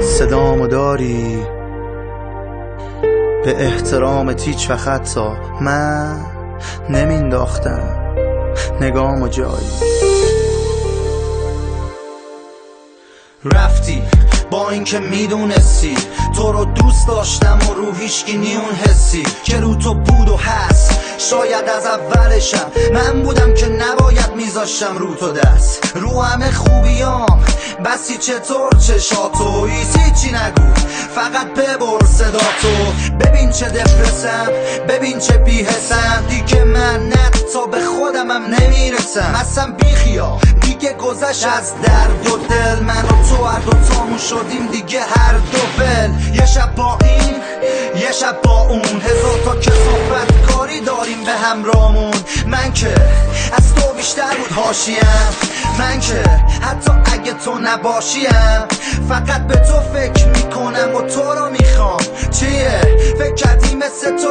صدامو داری به احترامت هیچ وقت حتی من نمینداختم نگامو جایی. رفتی با اینکه میدونستی تو رو دوست داشتم و رو هیچکی نیون حسی که رو تو بود و هست. شاید از اولشم من بودم که نباید میذاشتم رو تو دست رو همه خوبیام بسی چطور چشاتو هیچی نگو فقط ببر صداتو. ببین چه دپرسم ببین چه بی‌حسم دیگه من تا به خودمم نمیرسم اصلا بیخیا دیگه گذشت از درد و دل. من و تو هر دوتامون شدیم دیگه هر دو ول. یه شب با این یه شب با اون هزار تا کثافت کاری داریم به همراهمون. من که از تو بیشتر بود حاشیم من که حتی اگه تو نباشیم فقط به تو فکر میکنم و تو رو میخوام. چیه فکر کردی مثل تو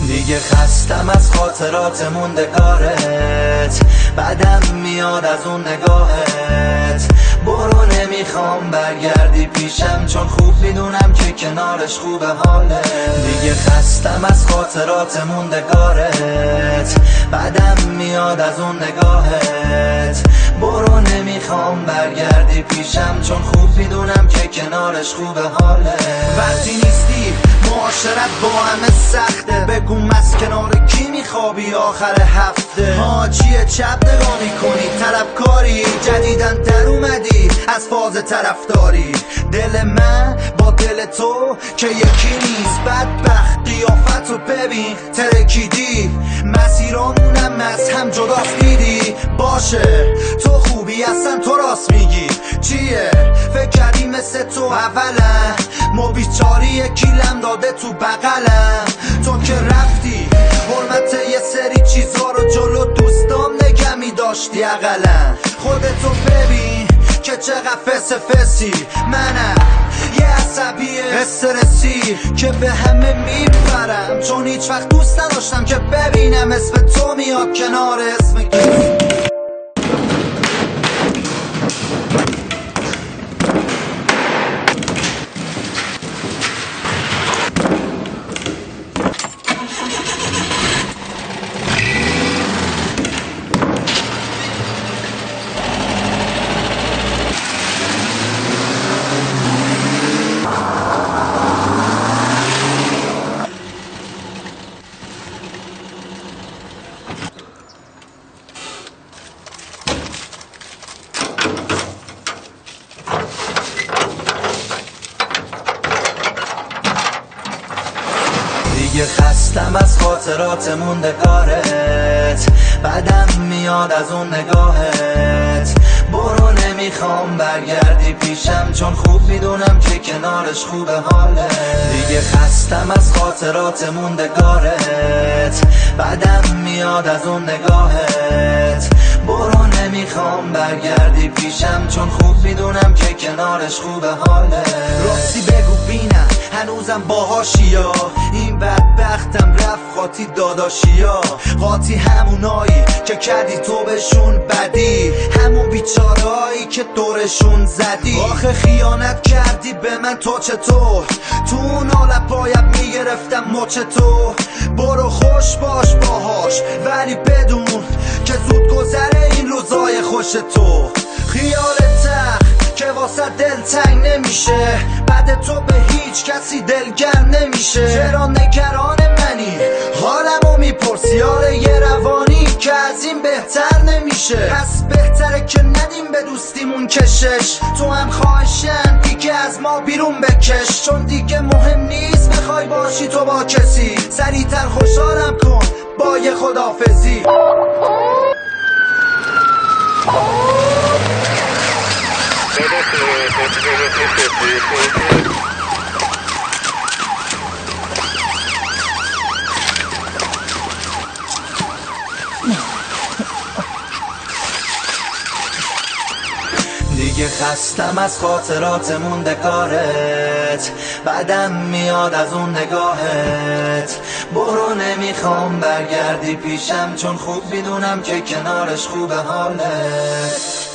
دیگه خستم از خاطرات موندگارت بعدم میاد از اون نگاهت. برو نمیخوام برگردی پیشم چون خوب میدونم که کنارش خوبه حالت. دیگه خستم از خاطرات موندگارت بعدم میاد از اون نگاهت. برو نمیخوام برگردی پیشم چون خوب میدونم که کنارش خوبه حالت. وقتی نیستی معاشرت با همه سخته بگو از کنار کی میخوابی آخر هفته. چیه چپ نگاه میکنی طلبکاری جدیدن در اومدی از فاز طرفداری. دل من با دل تو که یکی نیست بدبخت قیافت رو ببین ترکیدی مسیرامونم از هم جداست دیدی. باشه تو خوبی اصلا تو راست میگی چیه فکر کردی مثل تو اولا ما بیچاری یکیلم داده تو بغلم. تو که رفتی حرمت یه سری چیزها رو جلو دوستام نگه میداشتی اقلا. خودتو ببین که چقدر فسی منم یه عصبی استرسی که به همه میپرم چون هیچ وقت دوست نداشتم که ببینم اسم تو میاد کنار اسم کسی. دیگه خستم از خاطرات موندگارت بعدم میاد از اون نگاهت. برو نمیخوام برگردی پیشم چون خوب میدونم که کنارش خوبه حالت. دیگه خستم از خاطرات موندگارت بعدم میاد از اون نگاهت. برو نمیخوام برگردی پیشم چون خوب میدونم که کنارش خوبه حالت. راستی بگو بینم هنوزم باهاشیا این بدبختم رفت قاطی داداشیا. قاطی همونایی که کردی تو بهشون بدی همون بیچارهایی که دورشون زدی. آخه خیانت کردی به من تو چطور تو اون حالت باید میگرفتم مچ تو. برو خوش باش باهاش ولی بدون که زود گذره این روزای خوش تو. خیالت که واسه دل تنگ نمیشه بعد تو به هیچ کسی دلگر نمیشه. چرا نگران منی حالمو میپرسی آره یه روانی که از این بهتر نمیشه. پس بهتره که ندیم به دوستیمون کشش. تو هم خواهشن دیگه از ما بیرون بکش چون دیگه مهم نیست بخوای باشی تو با کسی. سریعتر خوشحالم کن با یه خداحافظی. دیگه خستم از خاطرات موندگارت، بعدم میاد از اون نگاهت. برو نمیخوام برگردی پیشم، چون خوب میدونم که کنارش خوبه حالت.